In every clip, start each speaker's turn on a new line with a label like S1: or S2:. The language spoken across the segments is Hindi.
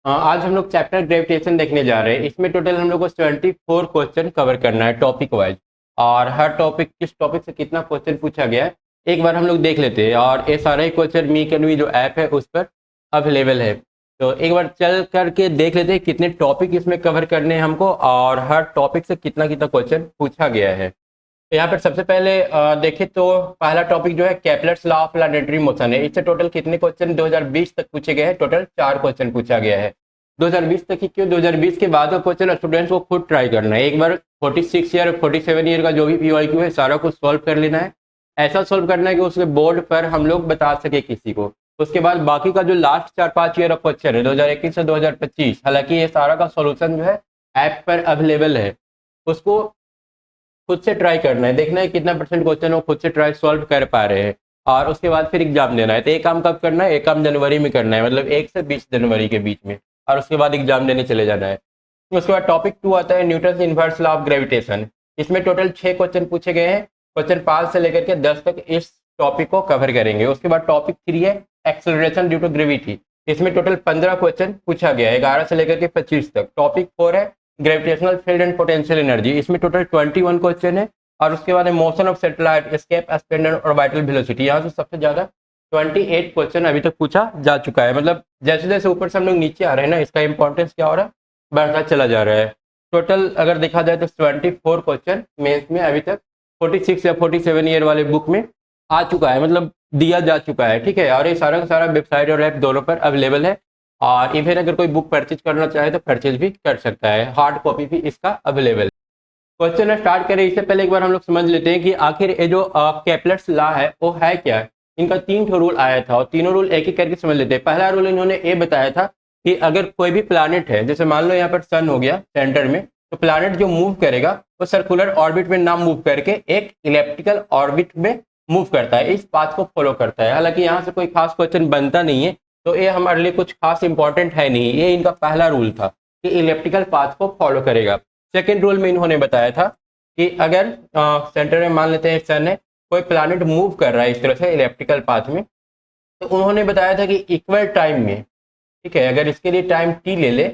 S1: आज हम लोग चैप्टर ग्रेविटेशन देखने जा रहे हैं। इसमें टोटल हम लोग को 74 क्वेश्चन कवर करना है टॉपिक वाइज। और हर टॉपिक किस टॉपिक से कितना क्वेश्चन पूछा गया है एक बार हम लोग देख लेते हैं। और ये सारे क्वेश्चन मी कैन वी जो ऐप है उस पर अवेलेबल है। तो एक बार चल करके देख लेते हैं कितने टॉपिक इसमें कवर करने हैं हमको और हर टॉपिक से कितना कितना क्वेश्चन पूछा गया है। तो यहाँ पर सबसे पहले देखें तो पहला टॉपिक जो है Kepler's law of planetary motion है। इससे टोटल कितने क्वेश्चन 2020 तक पूछे गए हैं? टोटल 4 क्वेश्चन पूछा गया है। 2020 तक ही क्यों? 2020 के बाद का क्वेश्चन स्टूडेंट्स को खुद ट्राई करना है। एक बार 46 ईयर 47 ईयर का जो भी पीवाईक्यू है सारा कुछ सॉल्व कर लेना है। ऐसा सॉल्व करना है कि उसके बोर्ड पर हम लोग बता सके किसी को। उसके बाद बाकी का जो लास्ट 4-5 ईयर का क्वेश्चन है 2021 से 2025, हालांकि ये सारा का सॉल्यूशन जो है ऐप पर अवेलेबल है, उसको खुद से ट्राई करना है। देखना है कितना परसेंट क्वेश्चन वो खुद से ट्राई सॉल्व कर पा रहे हैं और उसके बाद फिर एग्जाम देना है। तो एक काम कब करना है? एक काम जनवरी में करना है, मतलब 1 से 20 जनवरी के बीच में, और उसके बाद एग्जाम देने चले जाना है। उसके बाद टॉपिक 2 आता है Newton inverse law of gravitation. इसमें टोटल 6 क्वेश्चन पूछे गए हैं। क्वेश्चन 5 से लेकर के 10 तक इस टॉपिक को कवर करेंगे। उसके बाद टॉपिक 3 है एक्सेलरेशन ड्यू टू ग्रेविटी। इसमें टोटल 15 क्वेश्चन पूछा गया है 11 से लेकर के 25 तक। टॉपिक 4 है gravitational field and potential energy. इसमें टोटल 21 क्वेश्चन है। और उसके बाद motion of satellite, escape, expander और वाइटल वेलोसिटी। यहाँ से सबसे ज्यादा 28 क्वेश्चन अभी तक पूछा जा चुका है। मतलब जैसे जैसे ऊपर से हम लोग नीचे आ रहे हैं ना, इसका इंपॉर्टेंस क्या हो रहा है? बढ़ता चला जा रहा है। टोटल अगर देखा जाए तो 24 क्वेश्चन मेंस में अभी तक 46 या 47 ईयर वाले बुक में आ चुका है, मतलब दिया जा चुका है। ठीक है, और ये सारा का सारा वेबसाइट और ऐप दोनों पर अवेलेबल है। और इवन अगर कोई बुक परचेज करना चाहे तो परचेज भी कर सकता है, हार्ड कॉपी भी इसका अवेलेबल है। क्वेश्चन स्टार्ट करें इससे पहले एक बार हम लोग समझ लेते हैं कि आखिर ये जो केपलर्स लॉ है वो है क्या है। इनका 3 रूल आया था और तीनों रूल एक एक करके समझ लेते हैं। पहला रूल इन्होंने ये बताया था कि अगर कोई भी प्लानिट है, जैसे मान लो यहाँ पर सन हो गया सेंटर में, तो प्लानिट जो मूव करेगा वो सर्कुलर ऑर्बिट में ना मूव करके एक इलेप्टिकल ऑर्बिट में मूव करता है, इस बात को फॉलो करता है। हालांकि यहाँ से कोई खास क्वेश्चन बनता नहीं है, तो ये हमारे लिए कुछ खास इंपॉर्टेंट है नहीं। ये इनका पहला रूल था कि इलेप्टिकल पाथ को फॉलो करेगा। सेकेंड रूल में इन्होंने बताया था कि अगर सेंटर में मान लेते हैं सन है, कोई प्लैनेट मूव कर रहा है इस तरह से इलेप्टिकल पाथ में, तो उन्होंने बताया था कि इक्वल टाइम में, ठीक है, अगर इसके लिए टाइम टी ले ले,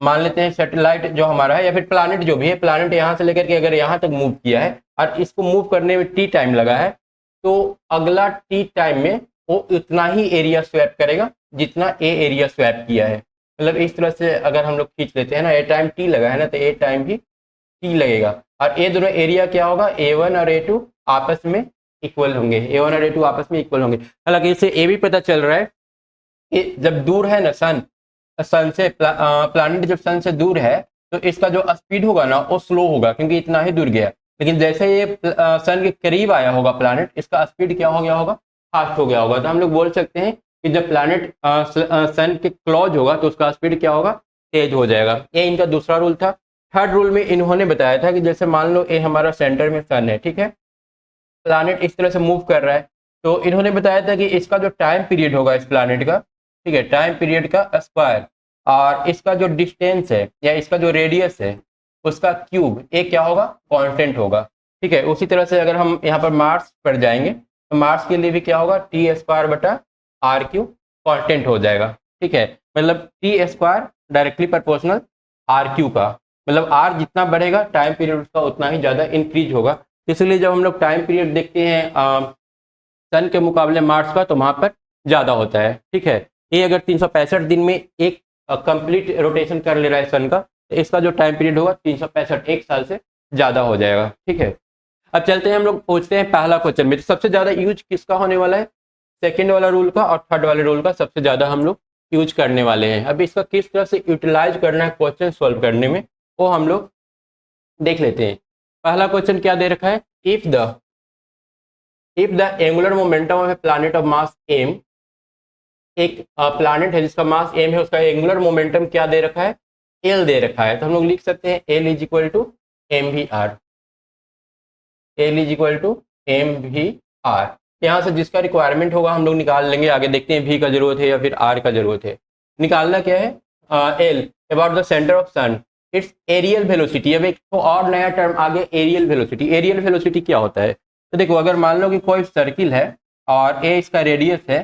S1: मान लेते हैं सैटेलाइट जो हमारा है या फिर प्लैनेट जो भी है, प्लैनेट यहाँ से लेकर के अगर यहाँ तक मूव किया है और इसको मूव करने में टी टाइम लगा है, तो अगला टी टाइम में वो उतना ही एरिया स्वैप करेगा जितना ए एरिया स्वैप किया है। मतलब इस तरह से अगर हम लोग खींच लेते हैं ना, ए टाइम टी लगा है ना, तो ए टाइम भी टी लगेगा। और ये दोनों एरिया क्या होगा? A1 और A2 आपस में इक्वल होंगे। A1 और A2 आपस में इक्वल होंगे। हालांकि इससे ये भी पता चल रहा है कि जब दूर है ना सन से प्लैनेट जब सन से दूर है तो इसका जो स्पीड होगा ना वो स्लो होगा, क्योंकि इतना ही दूर गया। लेकिन जैसे ये सन के करीब आया होगा प्लैनेट, इसका स्पीड क्या हो गया होगा? फास्ट हो गया होगा। तो हम लोग बोल सकते हैं कि जब प्लैनेट सन के क्लोज होगा तो उसका स्पीड क्या होगा? तेज हो जाएगा। ये इनका दूसरा रूल था। थर्ड रूल में इन्होंने बताया था कि जैसे मान लो ये हमारा सेंटर में सन है, ठीक है, प्लैनेट इस तरह से मूव कर रहा है, तो इन्होंने बताया था कि इसका जो टाइम पीरियड होगा इस प्लैनेट का, ठीक है, टाइम पीरियड का स्क्वायर, और इसका जो डिस्टेंस है या इसका जो रेडियस है उसका क्यूब, ये क्या होगा? कांस्टेंट होगा। ठीक है, उसी तरह से अगर हम यहाँ पर मार्स पर जाएंगे तो मार्स के लिए भी क्या होगा? टी स्क्वायर बटा आर क्यूब कांस्टेंट हो जाएगा। ठीक है, मतलब T square directly proportional R cube का, मतलब आर जितना बढ़ेगा टाइम पीरियड उसका उतना ही ज़्यादा इंक्रीज होगा। इसलिए जब हम लोग टाइम पीरियड देखते हैं सन के मुकाबले मार्स का, तो वहाँ पर ज़्यादा होता है। ठीक है, ये अगर 365 दिन में एक कंप्लीट रोटेशन कर ले रहा है सन का, तो इसका जो टाइम पीरियड होगा 365 एक साल से ज़्यादा हो जाएगा। ठीक है, अब चलते हैं हम लोग पूछते हैं पहला क्वेश्चन में। तो सबसे ज़्यादा यूज किसका होने वाला है? सेकेंड वाला रूल का और थर्ड वाले रूल का सबसे ज़्यादा हम लोग यूज करने वाले हैं। अब इसका किस तरह से यूटिलाइज करना है क्वेश्चन सॉल्व करने में, वो हम लोग देख लेते हैं। पहला क्वेश्चन क्या दे रखा है? If the angular momentum of a planet of mass m, एक प्लैनेट है जिसका मास m है, उसका एंगुलर मोमेंटम क्या दे रखा है? L दे रखा है। तो हम लोग लिख सकते हैं L is equal to mvr। L is equal to mvr। यहाँ से जिसका रिक्वायरमेंट होगा हम लोग निकाल लेंगे। आगे देखते हैं v का जरूरत है या फिर r का जरूरत है। निकालना क्या है? L about the centre of sun, it's areal velocity. अब एक तो और नया टर्म आगे, एरियल वेलोसिटी। एरियल वेलोसिटी क्या होता है? तो देखो, अगर मान लो कि कोई सर्किल है और ए इसका रेडियस है,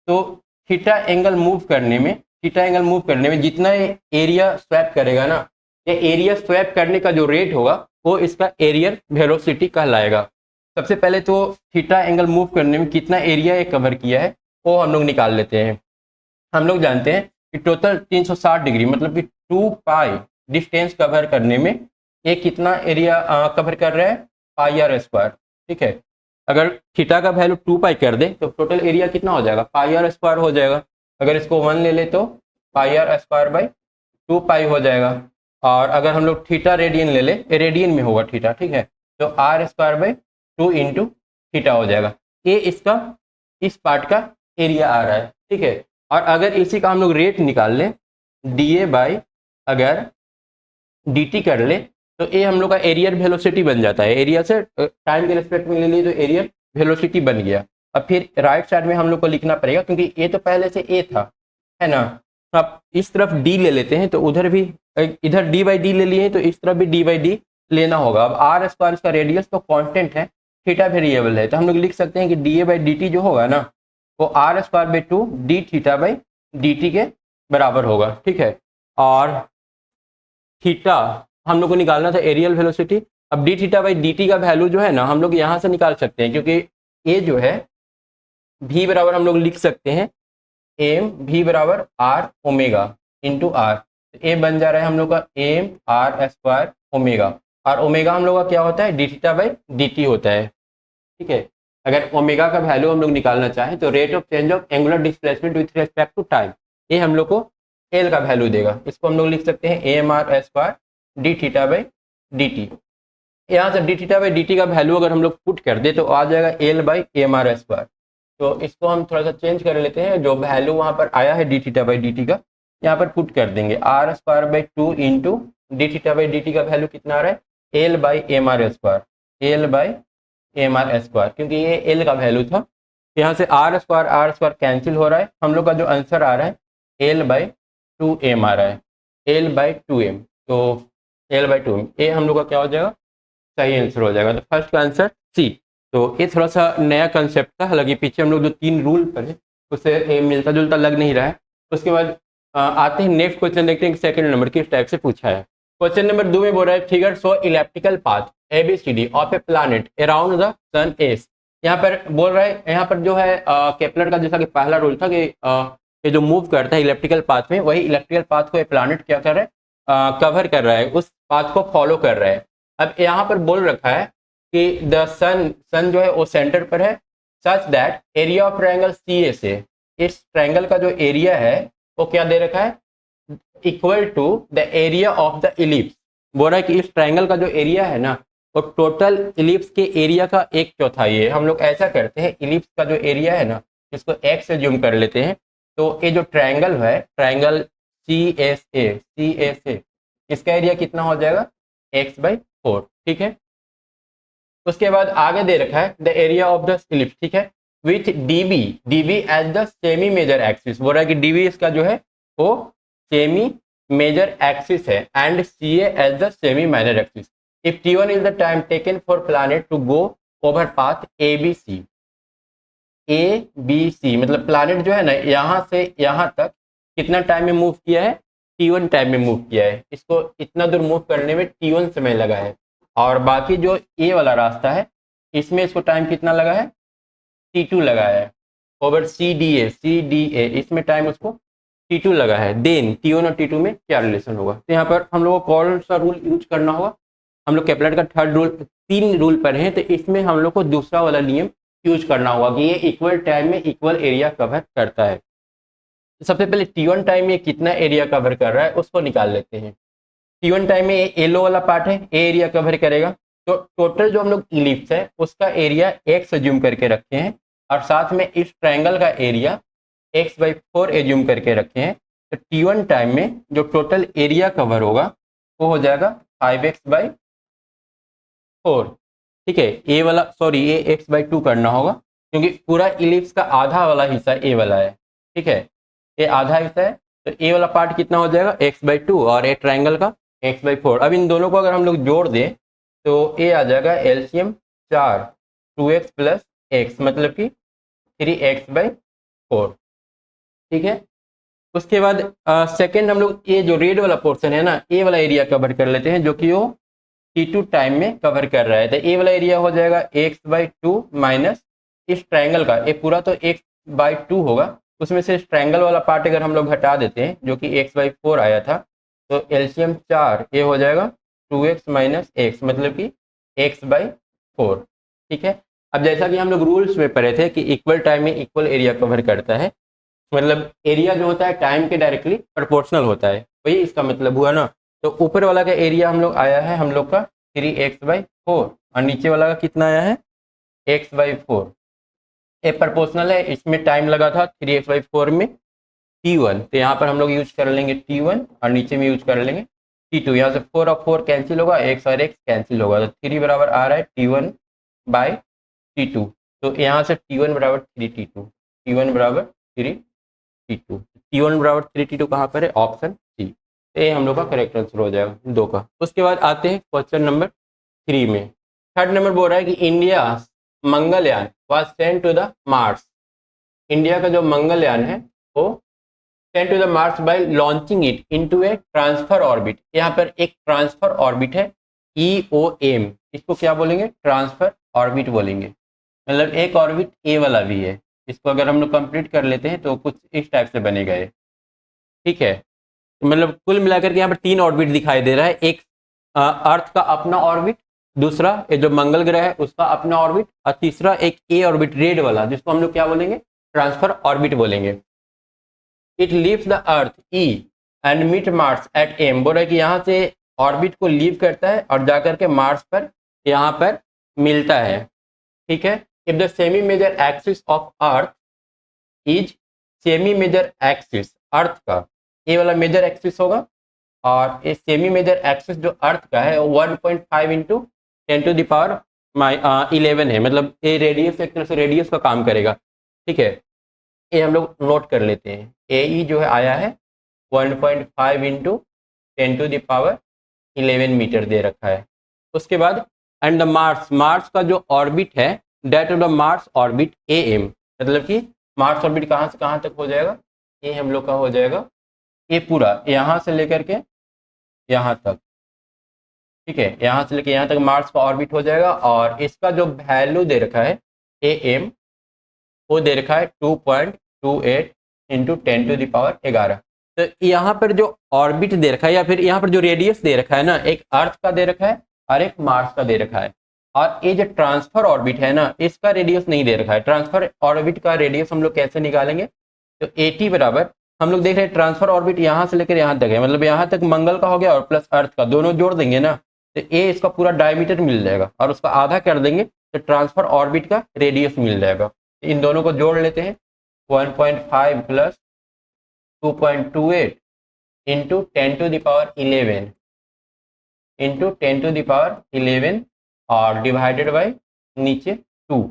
S1: तो थीटा एंगल मूव करने में थीटा एंगल मूव करने में जितना एरिया स्वैप करेगा ना, ये एरिया स्वैप करने का जो रेट होगा वो इसका एरियल वेलोसिटी कहलाएगा। सबसे पहले तो थीटा एंगल मूव करने में कितना एरिया ये कवर किया है वो हम लोग निकाल लेते हैं। हम लोग जानते हैं कि टोटल 360 डिग्री मतलब कि 2 पाई डिस्टेंस कवर करने में ये कितना एरिया कवर कर रहा है, पाई आर स्क्वायर। ठीक है, अगर थीटा का वैल्यू 2 पाई कर दे तो टोटल एरिया कितना हो जाएगा, पाई आर स्क्वायर हो जाएगा। अगर इसको 1 ले ले तो पाई आर स्क्वायर बाई 2 पाई हो जाएगा। और अगर हम लोग थीटा रेडियन ले ले, रेडियन में होगा थीटा, ठीक है, तो R square by 2 into theta हो जाएगा। ये इसका इस पार्ट का एरिया आ रहा है। ठीक है, और अगर इसी का हम लोग रेट निकाल लें डी ए बाई अगर डी टी कर ले तो ये हम लोग का एरियर वेलोसिटी बन जाता है। एरिया से टाइम के रिस्पेक्ट में ले लिए तो एरियर वेलोसिटी बन गया। अब फिर राइट साइड में हम लोग को लिखना पड़ेगा क्योंकि ये तो पहले से ए था, है ना। अब इस तरफ डी ले लेते हैं तो उधर भी इधर डी बाई डी ले लिए तो इस तरफ भी डी बाई डी लेना होगा। अब आर स्क्वायर इसका रेडियस तो कांस्टेंट है, थीटा वेरिएबल है, तो हम लोग लिख सकते हैं कि D A by D T जो होगा ना वो R square by 2 D theta by D T के बराबर होगा। ठीक है, और थीटा हम लोग को निकालना था एरियल वेलोसिटी। अब D theta by D T का वैल्यू जो है ना हम लोग यहाँ से निकाल सकते हैं, क्योंकि ए जो है भी बराबर हम लोग लिख सकते हैं एम भी बराबर आर ओमेगा इंटू आर। ए बन जा रहा है हम लोग का एम आर स्क्वायर ओमेगा, और ओमेगा हम लोग का क्या होता है, D theta by D T होता है। ठीक है, अगर ओमेगा का वैल्यू हम लोग निकालना चाहें तो rate of change of angular displacement with respect to time, ये हम लोग को एल का वैल्यू देगा। इसको हम लोग लिख सकते हैं A M R square D theta by D T. यहाँ से D theta by D T का वैल्यू अगर हम लोग पुट कर दे तो आ जाएगा L by A M R square. तो इसको हम थोड़ा सा चेंज कर लेते हैं, जो वैल्यू वहाँ पर आया है D theta by D T का यहाँ पर पुट कर देंगे। R square by 2 into D theta by D T का वैल्यू कितना आ रहा है, L by M R square, L by M R square, क्योंकि ये एल का वैल्यू था। यहाँ से आर स्क्वायर कैंसिल हो रहा है, हम लोग का जो आंसर आ रहा है एल बाई 2 एम आ रहा है, एल बाई 2 एम। तो एल बाई 2 एम ये हम लोग का क्या हो जाएगा, सही आंसर हो जाएगा। तो फर्स्ट का आंसर सी। तो ये थोड़ा सा नया कंसेप्ट था, हालांकि पीछे हम लोग जो 3 रूल पढ़े उससे मिलता जुलता लग नहीं रहा है। उसके बाद आते हैं नेक्स्ट क्वेश्चन, देखते हैं सेकंड नंबर किस टाइप से पूछा है। क्वेश्चन नंबर 2 में बोल रहा है figure show elliptical path ABCD of a planet around the sun S. यहाँ पर बोल रहा है, यहाँ पर जो है केपलर का जैसा कि पहला रूल था कि ये जो मूव करता है इलेक्ट्रिकल पाथ में, वही इलेक्ट्रिकल पाथ को ये प्लैनेट क्या कर रहा है, कवर कर रहा है, उस पाथ को फॉलो कर रहा है। अब यहाँ पर बोल रखा है कि द सन जो है वो सेंटर पर है, such that area of triangle CSA, इस ट्रायंगल का जो एरिया है वो क्या दे रखा है, equal to the area of the ellipse. बोल रहा है कि इस ट्रायंगल का जो एरिया है ना वो टोटल इलिप्स के एरिया का 1/4 है। हम लोग ऐसा करते हैं, इलिप्स का जो एरिया है ना इसको x से जूम कर लेते हैं, तो ये जो ट्रायंगल है, ट्रायंगल CSA इसका एरिया कितना हो जाएगा, x/4। ठीक है, उसके बाद आगे दे रखा है the area of the ellipse. ठीक है, with DB as the semi major axis. बोल रहा है कि डीबी इसका जो है वो सेमी मेजर एक्सिस है and CA as the semi minor axis. If T1 is the time taken for planet to go over path ABC मतलब प्लैनेट जो है ना यहाँ से यहाँ तक कितना टाइम में मूव किया है, T1 टाइम में मूव किया है। इसको इतना दूर मूव करने में T1 समय लगा है, और बाकी जो ए वाला रास्ता है इसमें इसको टाइम कितना लगा है, T2 लगा है। ओवर CDA इसमें टाइम उसको T2 लगा है। देन T1 और T2 में क्या रिलेशन होगा, तो यहाँ पर हम लोग को कौन सा रूल यूज करना होगा, हम लोग केपलर का थर्ड रूल, 3 रूल पढ़े हैं, तो इसमें हम लोग को दूसरा वाला नियम यूज करना होगा कि ये इक्वल टाइम में इक्वल एरिया कवर करता है। तो सबसे पहले T1 टाइम में कितना एरिया कवर कर रहा है उसको निकाल लेते हैं। T1 टाइम में ये येलो वाला पार्ट है, ए एरिया कवर करेगा। तो टोटल जो हम लोग इलिप्स है उसका एरिया x एज्यूम करके रखे हैं, और साथ में इस ट्रायंगल का एरिया x/4 एज्यूम करके रखे हैं। तो T1 टाइम में जो टोटल एरिया कवर होगा वो हो जाएगा 5x/4। ठीक है, ए वाला ये x/2 करना होगा, क्योंकि पूरा इलिप्स का आधा वाला हिस्सा ए वाला है। ठीक है, ये आधा हिस्सा है, तो ए वाला पार्ट कितना हो जाएगा, x/2, और ए ट्रायंगल का x/4। अब इन दोनों को अगर हम लोग जोड़ दें तो ये आ जाएगा LCM 4, 2x + x मतलब कि 3x/4। ठीक है, उसके बाद सेकंड हम लोग ये जो रेड वाला पोर्शन है ना, ये वाला एरिया कवर कर लेते हैं, जो कि वो T2 टाइम में कवर कर रहा है। तो ये वाला एरिया हो जाएगा x/2 माइनस इस ट्रायंगल का, ये पूरा तो x/2 होगा, उसमें से इस ट्रायंगल वाला पार्ट अगर हम लोग हटा देते हैं जो कि x/4 आया था, तो एलसीएम 4 ये हो जाएगा 2x माइनस एक्स, मतलब कि x/4। ठीक है। अब जैसा कि हम लोग रूल्स में पढ़े थे कि इक्वल टाइम में इक्वल एरिया कवर करता है, मतलब एरिया जो होता है टाइम के डायरेक्टली प्रोपोर्शनल होता है, वही इसका मतलब हुआ ना। तो ऊपर वाला का एरिया हम लोग आया है हम लोग का 3x/4 और नीचे वाला का कितना आया है x/4। ए प्रोपोर्शनल है, इसमें टाइम लगा था 3x/4 में T1, तो यहाँ पर हम लोग यूज कर लेंगे T1 और नीचे में यूज कर लेंगे T2। यहाँ से 4 और 4 कैंसिल होगा, x और x कैंसिल होगा, तो 3 बराबर आ रहा है T1/T2। तो यहाँ से T1 बराबर 3T2, T1 बराबर 3T2, T1 बराबर 3T2 कहाँ पर है, ऑप्शन सी। ये हम लोग का करेक्ट आंसर हो जाएगा 2 का। उसके बाद आते हैं क्वेश्चन नंबर 3 में। थर्ड नंबर बोल रहा है कि India Mangalyaan was sent to the Mars. India का जो मंगलयान है वो sent to the Mars by launching it into a transfer orbit. यहाँ पर एक ट्रांसफर ऑर्बिट है EOM, इसको क्या बोलेंगे, ट्रांसफर ऑर्बिट बोलेंगे। मतलब एक ऑर्बिट ए वाला भी है, इसको अगर हम लोग कंप्लीट कर लेते हैं तो कुछ इस टाइप से बनेगा ये। ठीक है, तो मतलब कुल मिलाकर के यहाँ पर 3 ऑर्बिट दिखाई दे रहा है, एक अर्थ का अपना ऑर्बिट, दूसरा ये जो मंगल ग्रह है उसका अपना ऑर्बिट, और तीसरा एक ए ऑर्बिट रेड वाला, जिसको हम लोग क्या बोलेंगे, ट्रांसफर ऑर्बिट बोलेंगे। It leaves the earth E and meet Mars at M। बोल रहा है कि यहाँ से ऑर्बिट को लीव करता है और जाकर के मार्स पर यहाँ पर मिलता है। ठीक है। If the semi major axis of earth is, semi major axis earth का ये वाला मेजर एक्सिस होगा, और ये सेमी मेजर एक्सिस जो अर्थ का है 1.5 इंटू 10⁻11 है, मतलब ये रेडियस, एक तरह से रेडियस का काम करेगा। ठीक है, ये हम लोग नोट कर लेते हैं। AE जो है आया है 1.5 इंटू 10⁻11 मीटर दे रखा है। उसके बाद एंड द मार्स, मार्स का जो ऑर्बिट है that of the Mars orbit AM, मतलब कि मार्स ऑर्बिट कहाँ से कहाँ तक हो जाएगा, ये हम लोग का हो जाएगा ये पूरा यहाँ से लेकर के यहाँ तक। ठीक है, यहाँ से लेकर यहाँ तक मार्स का ऑर्बिट हो जाएगा, और इसका जो वैल्यू दे रखा है AM वो दे रखा है 2.28 इंटू 10⁻11। तो यहाँ पर जो ऑर्बिट दे रखा है, या फिर यहाँ पर जो रेडियस दे रखा है ना, एक अर्थ का दे रखा है और एक मार्स का दे रखा है, और ये जो ट्रांसफर ऑर्बिट है ना, इसका रेडियस नहीं दे रखा है। ट्रांसफर ऑर्बिट का रेडियस हम लोग कैसे निकालेंगे, तो 80 बराबर हम लोग देख रहे हैं ट्रांसफर ऑर्बिट यहाँ से लेकर यहाँ तक है, मतलब यहाँ तक मंगल का हो गया और प्लस अर्थ का, दोनों जोड़ देंगे ना तो ये इसका पूरा डायमीटर मिल जाएगा, और उसका आधा कर देंगे तो ट्रांसफर ऑर्बिट का रेडियस मिल जाएगा। इन दोनों को जोड़ लेते हैं, 1.5 प्लस 2.28 इंटू 10⁻11 इंटू 10⁻11 और डिवाइडेड बाई नीचे 2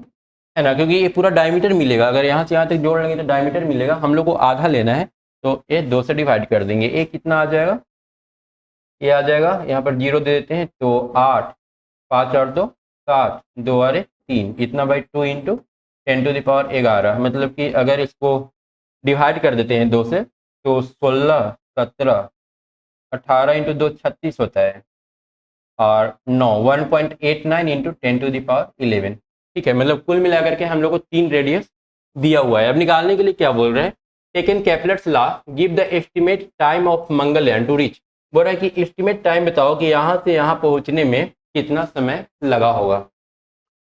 S1: है ना, क्योंकि ये पूरा डायमीटर मिलेगा, अगर यहाँ से यहाँ तक जोड़ लेंगे तो डायमीटर मिलेगा, हम लोग को आधा लेना है तो ये 2 से डिवाइड कर देंगे। ये कितना आ जाएगा, ये आ जाएगा, यहाँ पर 0 दे देते हैं तो 8, 5 और 2 7, 2 और 1 3, इतना बाई 2 इंटू 10⁻11, मतलब कि अगर इसको डिवाइड कर देते हैं 2 से तो 16, 17, 18 इंटू 2 36 होता है, और 9 1.89 इंटू 10⁻11। ठीक है, मतलब कुल मिलाकर के हम लोग को 3 रेडियस दिया हुआ है। अब निकालने के लिए क्या बोल रहे हैं, taken Kepler's law give the estimate time of Mangalyaan to reach. बोल रहा है कि एस्टिमेट टाइम बताओ कि यहाँ से यहाँ पहुँचने में कितना समय लगा होगा।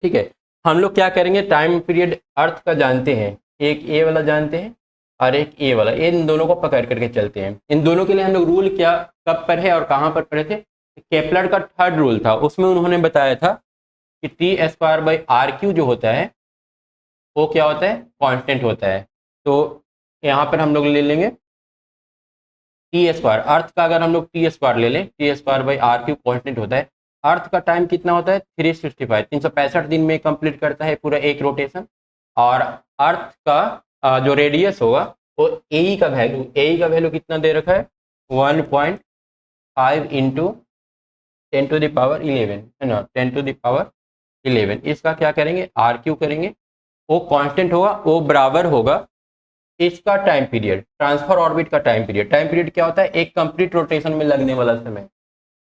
S1: ठीक है, हम लोग क्या करेंगे, टाइम पीरियड अर्थ का जानते हैं, एक ए वाला जानते हैं और एक ए वाला, इन दोनों को पकड़ करके चलते हैं। इन दोनों के लिए हम लोग रूल क्या कब पढ़े और कहाँ पर पढ़े थे, केपलर का थर्ड रूल था, उसमें उन्होंने बताया था कि T²/RQ जो होता है वो क्या होता है, कांस्टेंट होता है। तो यहाँ पर हम लोग ले लेंगे T², अर्थ का अगर हम लोग T² ले लें, T²/RQ कांस्टेंट होता है। अर्थ का टाइम कितना होता है 365 दिन में कंप्लीट करता है पूरा एक रोटेशन, और अर्थ का जो रेडियस होगा वो AE का वैल्यू कितना दे रखा है 1.5 इंटू 10⁻11 है ना, 10⁻11। इसका क्या करेंगे RQ करेंगे, वो कांस्टेंट होगा, वो बराबर होगा इसका टाइम पीरियड, ट्रांसफर ऑर्बिट का टाइम पीरियड क्या होता है? एक कंप्लीट रोटेशन में लगने वाला समय,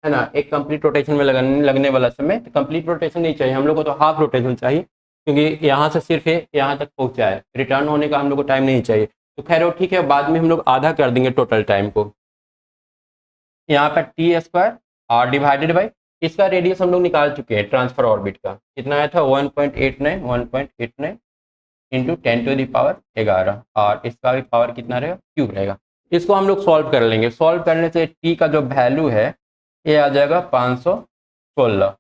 S1: है ना, एक कंप्लीट रोटेशन में लगने वाला समय। तो कंप्लीट रोटेशन नहीं चाहिए हम लोग को, तो हाफ रोटेशन चाहिए, क्योंकि यहाँ से सिर्फ ये यहाँ तक पहुँचा है, रिटर्न होने का हम लोग को टाइम नहीं चाहिए। तो खैर वो ठीक है, बाद में हम लोग आधा कर देंगे टोटल टाइम को। यहाँ पर टी स्क्वायर और डिवाइडेड बाई इसका रेडियस हम लोग निकाल चुके हैं ट्रांसफर ऑर्बिट का, कितना आया था? 1.89 इंटू 10⁻11, और इसका भी पावर कितना रहेगा? क्यूब रहेगा। इसको हम लोग सॉल्व कर लेंगे। सॉल्व करने से टी का जो वैल्यू है ये आ जाएगा 516।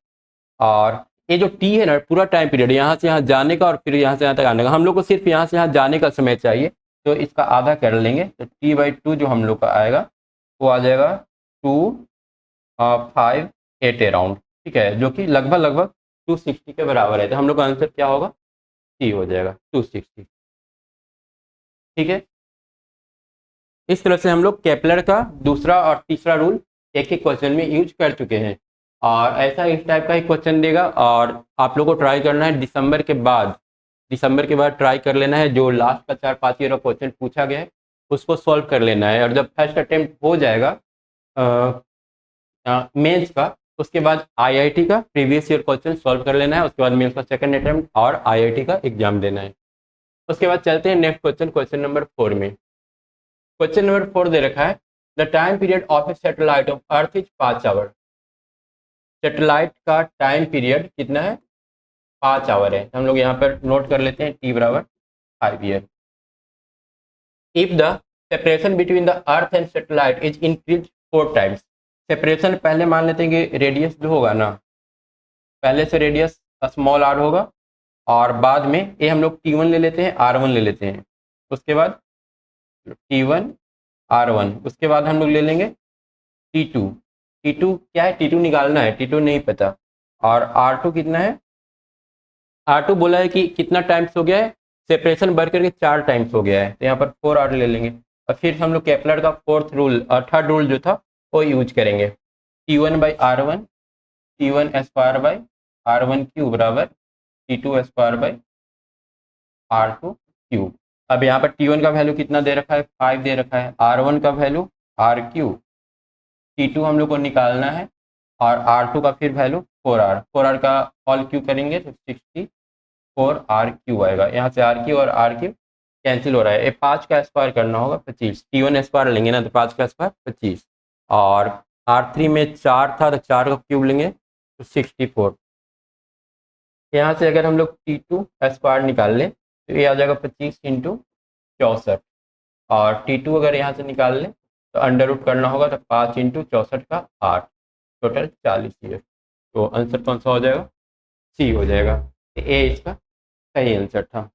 S1: और ये जो टी है ना, पूरा टाइम पीरियड यहाँ से यहाँ जाने का और फिर यहाँ से यहाँ तक आने का, हम लोग को सिर्फ यहाँ से यहाँ जाने का समय चाहिए, तो इसका आधा कर लेंगे। तो t/2 जो हम लोग का आएगा वो आ जाएगा 258 अराउंड, ठीक है, जो कि लगभग 260 के बराबर है। तो हम लोग का आंसर क्या होगा? सी हो जाएगा 260, ठीक है। इस तरह से हम लोग केपलर का दूसरा और तीसरा रूल एक एक क्वेश्चन में यूज कर चुके हैं, और ऐसा इस टाइप का ही क्वेश्चन देगा। और आप लोग को ट्राई करना है दिसंबर के बाद ट्राई कर लेना है, जो लास्ट का 4-5 ईयर का क्वेश्चन पूछा गया है उसको सॉल्व कर लेना है। और जब फर्स्ट अटेम्प्ट हो जाएगा मेंस का, उसके बाद आईआईटी का प्रीवियस ईयर क्वेश्चन सॉल्व कर लेना है, उसके बाद मेंस का सेकंड अटेम्प्ट और आईआईटी का एग्जाम देना है। उसके बाद चलते हैं नेक्स्ट क्वेश्चन नंबर 4 में। क्वेश्चन नंबर 4 दे रखा है, the time period of a satellite of earth is 5 hour. Satellite का टाइम पीरियड कितना है? 5 आवर है। हम लोग यहाँ पर नोट कर लेते हैं t = 5 year. If the separation between the earth and satellite is increase 4 times. Separation पहले मान लेते हैं कि रेडियस जो होगा ना, पहले से रेडियस स्मॉल r होगा, और बाद में ये हम लोग t1 ले लेते हैं, r1 ले लेते हैं, उसके बाद t1 r1, उसके बाद हम लोग ले लेंगे t2 क्या है? t2 निकालना है, t2 नहीं पता। और r2 कितना है? r2 बोला है कि कितना टाइम्स हो गया है? सेपरेशन बढ़ करके 4 टाइम्स हो गया है, तो यहाँ पर 4r ले लेंगे। और फिर हम लोग केपलर का फोर्थ रूल और थर्ड रूल जो था वो यूज करेंगे। t1/r1 t1² बराबर t2² अब यहाँ पर t1 का वैल्यू कितना दे रखा है? 5 दे रखा है। r1 का वैल्यू r3, t2 हम लोग को निकालना है, और r2 का फिर वैल्यू 4r का ऑल क्यू करेंगे तो 64r³ आएगा। यहाँ से r³ और r³ कैंसिल हो रहा है, ये 5 का स्क्वायर करना होगा 25, t1 स्क्वायर लेंगे ना तो 5 का स्क्वायर 25, और r3 में 4 था तो 4 का क्यूब लेंगे तो 64। यहाँ से अगर हम लोग t2 स्क्वायर निकाल लें तो ये आ जाएगा 25 × 64, और t2 अगर यहाँ से निकाल लें तो अंडर रूट करना होगा तो 5 × 64 का 8, टोटल 40 ईयर। तो आंसर कौन सा हो जाएगा? सी हो जाएगा। ए इसका सही आंसर था।